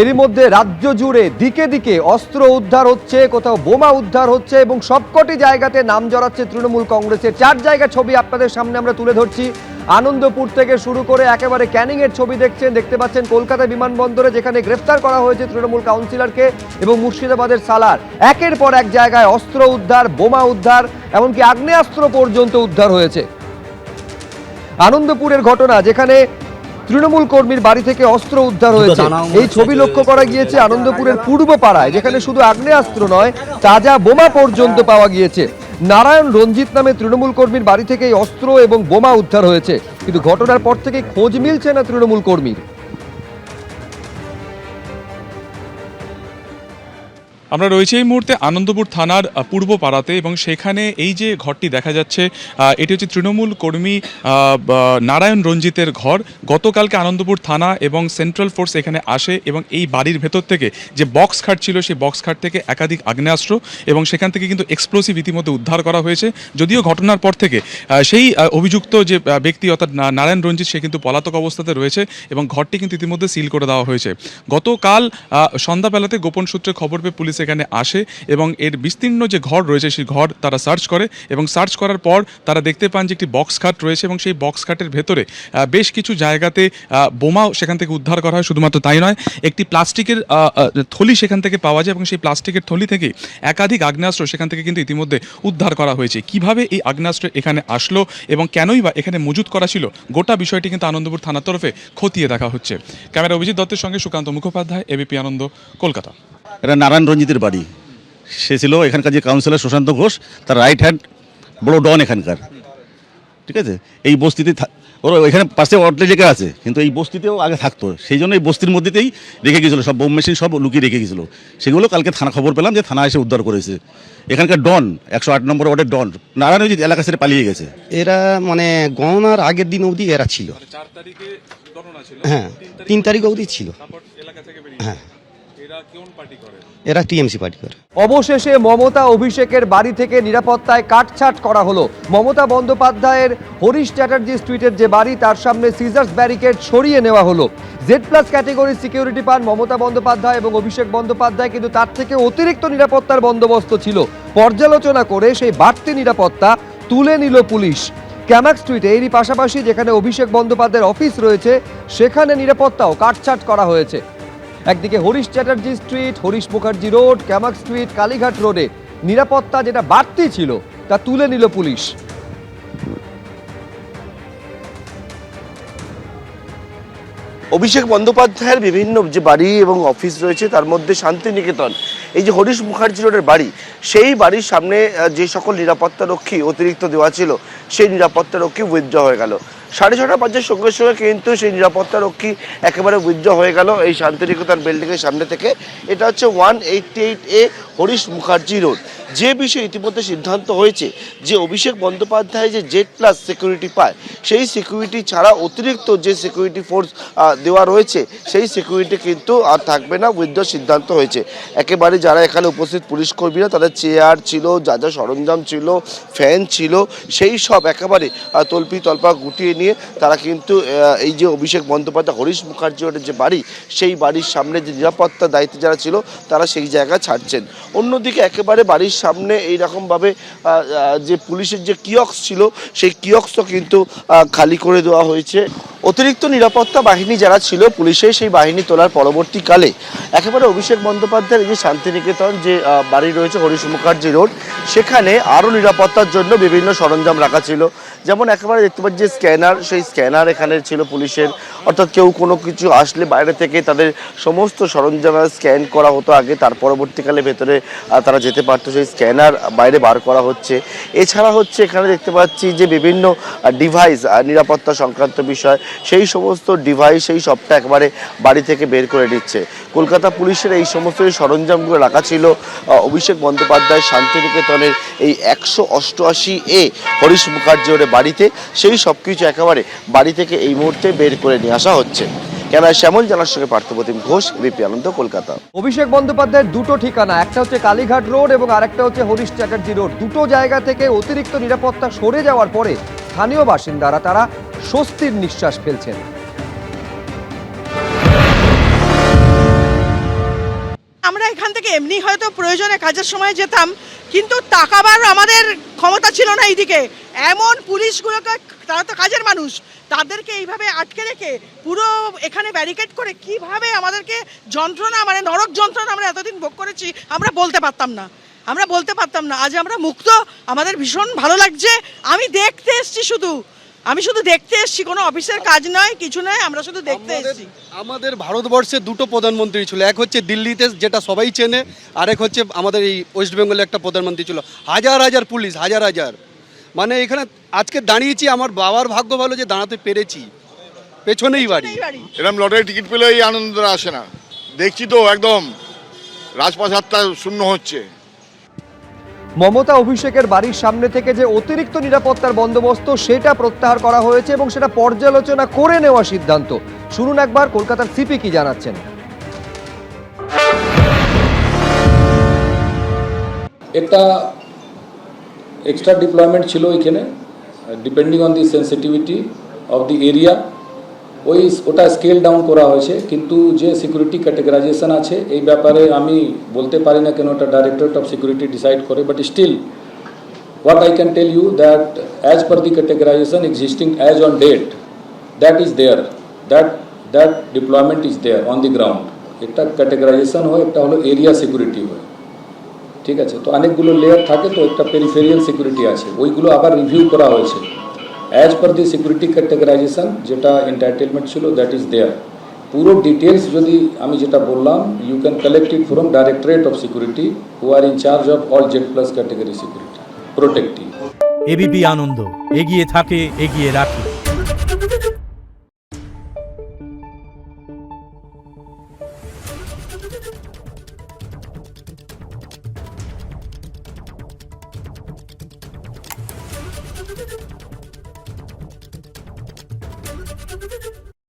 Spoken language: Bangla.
এরই মধ্যে রাজ্য জুড়ে দিকে দিকে অস্ত্র উদ্ধার হচ্ছে, কোথাও বোমা উদ্ধার হচ্ছে এবং সবকটি জায়গাতে নাম জড়াচ্ছে তৃণমূল কংগ্রেসের। 4 জায়গার ছবি আপনাদের সামনে আমরা তুলে ধরছি। আনন্দপুর থেকে শুরু করে একেবারে ক্যানিং এর ছবি দেখতে পাচ্ছেন কলকাতা বিমানবন্দরে, যেখানে গ্রেফতার করা হয়েছে তৃণমূল কাউন্সিলরকে, এবং মুর্শিদাবাদের সালার। একের পর এক জায়গায় অস্ত্র উদ্ধার, বোমা উদ্ধার, এমনকি আগ্নেয়াস্ত্র পর্যন্ত উদ্ধার হয়েছে। আনন্দপুরের ঘটনা, যেখানে তৃণমূল কর্মীর বাড়ি থেকে অস্ত্র উদ্ধার হয়েছে। এই ছবি লক্ষ্য করা গিয়েছে আনন্দপুরের পূর্ব পাড়ায়, যেখানে শুধু আগ্নেয়াস্ত্র নয়, তাজা বোমা পর্যন্ত পাওয়া গিয়েছে। নারায়ণ রঞ্জিত নামে তৃণমূল কর্মীর বাড়ি থেকে অস্ত্র এবং বোমা উদ্ধার হয়েছে, কিন্তু ঘটনার পর থেকে খোঁজ মিলছে না তৃণমূল কর্মীর। আমরা রয়েছে এই মুহূর্তে আনন্দপুর থানার পূর্ব পাড়াতে, এবং সেখানে এই যে ঘরটি দেখা যাচ্ছে, এটি হচ্ছে তৃণমূল কর্মী নারায়ণ রঞ্জিতের ঘর। গতকালকে আনন্দপুর থানা এবং সেন্ট্রাল ফোর্স এখানে আসে, এবং এই বাড়ির ভেতর থেকে যে বক্স খাট ছিল, সেই বক্স খাট থেকে একাধিক আগ্নেয়াস্ত্র এবং সেখান থেকে কিন্তু এক্সপ্লোসিভ ইতিমধ্যে উদ্ধার করা হয়েছে। যদিও ঘটনার পর থেকে সেই অভিযুক্ত যে ব্যক্তি অর্থাৎ নারায়ণ রঞ্জিত, সে কিন্তু পলাতক অবস্থাতে রয়েছে এবং ঘরটি কিন্তু ইতিমধ্যে সিল করে দেওয়া হয়েছে। গতকাল সন্ধ্যাবেলাতে গোপন সূত্রে খবর পেয়ে পুলিশ এখানে আসে এবং এর বিস্তীর্ণ যে ঘর রয়েছে সেই ঘর তারা সার্চ করে, এবং সার্চ করার পর তারা দেখতে পান যে একটি বক্স খাট রয়েছে, এবং সেই বক্স খাটের ভেতরে বেশ কিছু জায়গাতে বোমাও সেখান থেকে উদ্ধার করা হয়। শুধুমাত্র তাই নয়, একটি প্লাস্টিকের থলি সেখান থেকে পাওয়া যায়, এবং সেই প্লাস্টিকের থলি থেকে একাধিক আগ্নেয়াস্ত্র সেখান থেকে কিন্তু ইতিমধ্যে উদ্ধার করা হয়েছে। কিভাবে এই আগ্নেয়াস্ত্র এখানে আসলো এবং কেনই বা এখানে মজুত করা ছিল, গোটা বিষয়টি কিন্তু আনন্দপুর থানার তরফে খতিয়ে দেখা হচ্ছে। ক্যামেরা অভিজিৎ দত্তের সঙ্গে সুকান্ত মুখোপাধ্যায়, এবিপি আনন্দ, কলকাতা। এটা নারায়ণ রঞ্জিতের বাড়ি। সে ছিল এখানকার যে কাউন্সিলর সুশান্ত ঘোষ, তার রাইট হ্যান্ড বড় ডন এখানকার। ঠিক আছে, এই বস্তিতে ওরা এখানে পাশে অটলে জায়গা আছে, কিন্তু এই বস্তিতেও আগে থাকতো, সেই জন্য এই বস্তির মধ্যেতেই রেখে গিয়েছিলো সব বোম মেশিন, সব লুকিয়ে রেখে গিয়েছিলো। সেগুলো কালকে থানা খবর পেলাম যে থানা এসে উদ্ধার করেছে। এখানকার ডন 108 নম্বর ওয়ার্ডের ডন নারায়ণ রঞ্জিত এলাকা ছেড়ে পালিয়ে গেছে। এরা মানে গণনার আগের দিন অবধি এরা ছিল। হ্যাঁ, 3 তারিখ অবধি ছিল। হ্যাঁ, এরা টিএমসি পার্টি করে। অবশেষে মমতা অভিষেকের বাড়ি থেকে নিরাপত্তায় কাটছাট করা হলো। মমতা বন্দ্যোপাধ্যায়ের হরিশ চ্যাটার্জি স্ট্রিটের যে বাড়ি, তার সামনে সিজার্স ব্যারিকেড সরিয়ে নেওয়া হলো। Z+ ক্যাটেগরির সিকিউরিটি পান মমতা বন্দ্যোপাধ্যায় এবং অভিষেক বন্দ্যোপাধ্যায়, কিন্তু তার থেকে অতিরিক্ত নিরাপত্তার বন্দোবস্ত ছিল। পর্যালোচনা করে সেই বাড়তি নিরাপত্তা তুলে নিল পুলিশ। ক্যামাক স্ট্রিটে, এরই পাশাপাশি যেখানে অভিষেক বন্দ্যোপাধ্যায়ের অফিস রয়েছে, সেখানে নিরাপত্তাও কাটছাট করা হয়েছে। একদিকে Harish Chatterjee street, Harish Mukherjee road, Camac street, Kalighat রোডে নিরাপত্তা যেটা বাড়তি ছিল তা তুলে নিল পুলিশ। অভিষেক বন্দ্যোপাধ্যায়ের বিভিন্ন যে বাড়ি এবং অফিস রয়েছে, তার মধ্যে শান্তিনিকেতন, এই যে হরিশ মুখার্জি রোডের বাড়ি, সেই বাড়ির সামনে যে সকল নিরাপত্তারক্ষী অতিরিক্ত দেওয়া ছিল, সেই নিরাপত্তারক্ষী উইথড্র হয়ে গেল। 6:30 বাজের সঙ্গে সঙ্গে কিন্তু সেই নিরাপত্তারক্ষী একেবারে উইথড্র হয়ে গেল এই শান্তিনিকেতন বিল্ডিংয়ের সামনে থেকে। এটা হচ্ছে 188A হরিশ মুখার্জি রোড। যে বিষয়ে ইতিমধ্যে সিদ্ধান্ত হয়েছে যে অভিষেক বন্দ্যোপাধ্যায় যে Z+ সিকিউরিটি পায়, সেই সিকিউরিটি ছাড়া অতিরিক্ত যে সিকিউরিটি ফোর্স দেওয়া রয়েছে, সেই সিকিউরিটি কিন্তু আর থাকবে না, উইথড্র সিদ্ধান্ত হয়েছে। একেবারে যারা এখানে উপস্থিত পুলিশ কর্মীরা, তাদের চেয়ার ছিল, যা যা সরঞ্জাম ছিল, ফ্যান ছিল, সেই সব একেবারে তল্পি তল্পা গুটিয়ে নিয়ে তারা কিন্তু এই যে অভিষেক বন্দ্যোপাধ্যায় হরিশ মুখার্জি রোডের যে বাড়ি, সেই বাড়ির সামনে যে নিরাপত্তার দায়িত্বে যারা ছিল, তারা সেই জায়গা ছাড়ছেন। অন্যদিকে একেবারে বাড়ির সামনে এইরকমভাবে যে পুলিশের যে কিয়স্ক ছিল, সেই কিয়স্কও কিন্তু খালি করে দেওয়া হয়েছে। অতিরিক্ত নিরাপত্তা বাহিনী যারা ছিল পুলিশের, সেই বাহিনী তোলার পরবর্তীকালে একেবারে অভিষেক বন্দ্যোপাধ্যায়ের এই যে শান্তিনিকেতন যে বাড়ি রয়েছে হরিশ মুখার্জি রোড, সেখানে আরও নিরাপত্তার জন্য বিভিন্ন সরঞ্জাম রাখা ছিল। যেমন একেবারে দেখতে পাচ্ছি যে স্ক্যানার, সেই স্ক্যানার এখানে ছিল পুলিশের, অর্থাৎ কেউ কোনো কিছু আসলে বাইরে থেকে তাদের সমস্ত সরঞ্জাম স্ক্যান করা হতো আগে, তার পরবর্তীকালে ভেতরে তারা যেতে পারতো, সেই স্ক্যানার বাইরে বার করা হচ্ছে। এছাড়া হচ্ছে এখানে দেখতে পাচ্ছি যে বিভিন্ন ডিভাইস, নিরাপত্তা সংক্রান্ত বিষয়, সেই সমস্ত ডিভাইস, সেই সবটা একবারে বাড়ি থেকে বের করে দিচ্ছে। কলকাতা পুলিশের এই সমস্ত সরঞ্জামগুলো রাখা ছিল অভিষেক বন্দ্যোপাধ্যায় শান্তিনিকেতনের এই 188A হরিশ মুখার্জি রোডের বাড়িতে। সেই সব কিছু একেবারে বাড়ি থেকে এই মুহূর্তে বের করে নিয়ে আসা হচ্ছে। ক্যামেরায় শ্যামল জানার সঙ্গে পার্থপ্রতিম ঘোষ, এবিপি আনন্দ, কলকাতা। অভিষেক বন্দ্যোপাধ্যায়ের দুটো ঠিকানা, একটা হচ্ছে কালীঘাট রোড এবং আরেকটা হচ্ছে হরিশ চ্যাটার্জি রোড। দুটো জায়গা থেকে অতিরিক্ত নিরাপত্তা সরে যাওয়ার পরে স্থানীয় বাসিন্দারা তারা স্বস্তির নিঃশ্বাস ফেলছেন। আমরা এখান থেকে এমনি হয়তো প্রয়োজনে কাজের সময় যেতাম, কিন্তু তাকাবার আমাদের ক্ষমতা ছিল না এইদিকে। এমন পুলিশগুলোকে, তারা তো কাজের মানুষ, তাদেরকে এইভাবে আটকে রেখে পুরো এখানে ব্যারিকেড করে কিভাবে আমাদেরকে যন্ত্রণা, মানে নরক যন্ত্রণা আমরা এতদিন ভোগ করেছি, আমরা বলতে পারতাম না। আজ আমরা মুক্ত, আমাদের ভীষণ ভালো লাগছে। আমি শুধু দেখতে এসেছি, কোনো অফিসের কাজ নয়, কিছু নয়, আমরা শুধু দেখতে এসেছি। আমাদের ভারতবর্ষে দুটো প্রধানমন্ত্রী ছিল, এক হচ্ছে দিল্লিতে যেটা সবাই চেনে, আর এক হচ্ছে আমাদের এই ওয়েস্ট বেঙ্গলে একটা প্রধানমন্ত্রী ছিল। হাজার হাজার পুলিশ, হাজার, মানে এখানে আজকে দাঁড়িয়েছি, আমার বাবার ভাগ্য ভালো যে দাঁড়াতে পেরেছি, পেছনেই বাড়ি। এরকম লটারি টিকিট পেলে এই আনন্দটা আসে না। দেখছি তো একদম রাজপ্রাসাদটা শূন্য হচ্ছে। মমতা অভিষেকের বাড়ির সামনে থেকে যে অতিরিক্ত নিরাপত্তার বন্দোবস্ত সেটা প্রত্যাহার করা হয়েছে এবং সেটা পর্যালোচনা করে নেওয়া সিদ্ধান্ত। শুনুন একবার কলকাতার সিপি কি জানাচ্ছেন। একটা এক্সট্রা ডিপ্লয়মেন্ট ছিল এখানে, depending on the sensitivity of the area, ওটা স্কেল ডাউন করা হয়েছে। কিন্তু যে সিকিউরিটি ক্যাটেগরাইজেশন আছে এই ব্যাপারে আমি বলতে পারি না, কেন ওটা ডাইরেক্টরেট অফ সিকিউরিটি ডিসাইড করে। But still what I can tell you that as per the categorization existing as on date, that is there, that deployment is there on the ground. একটা ক্যাটেগরাইজেশন হয়, একটা হলো এরিয়া সিকিউরিটি হয়, ঠিক আছে। তো অনেকগুলো লেয়ার থাকে, তো একটা পেরিফেরিয়াল সিকিউরিটি আছে, ওইগুলো আবার রিভিউ করা হয়েছে। অ্যাজ পার দি সিকিউরিটি ক্যাটেগরাইজেশন যেটা এন্টাইটেলমেন্ট ছিল, দ্যাট ইজ দেয়ার। পুরো ডিটেলস যদি আমি যেটা বললাম, you can collect it from directorate of security, who are in charge of all Z plus category security protecting. ABP Ananda, এগিয়ে থাকে, এগিয়ে রাখে। Thank you.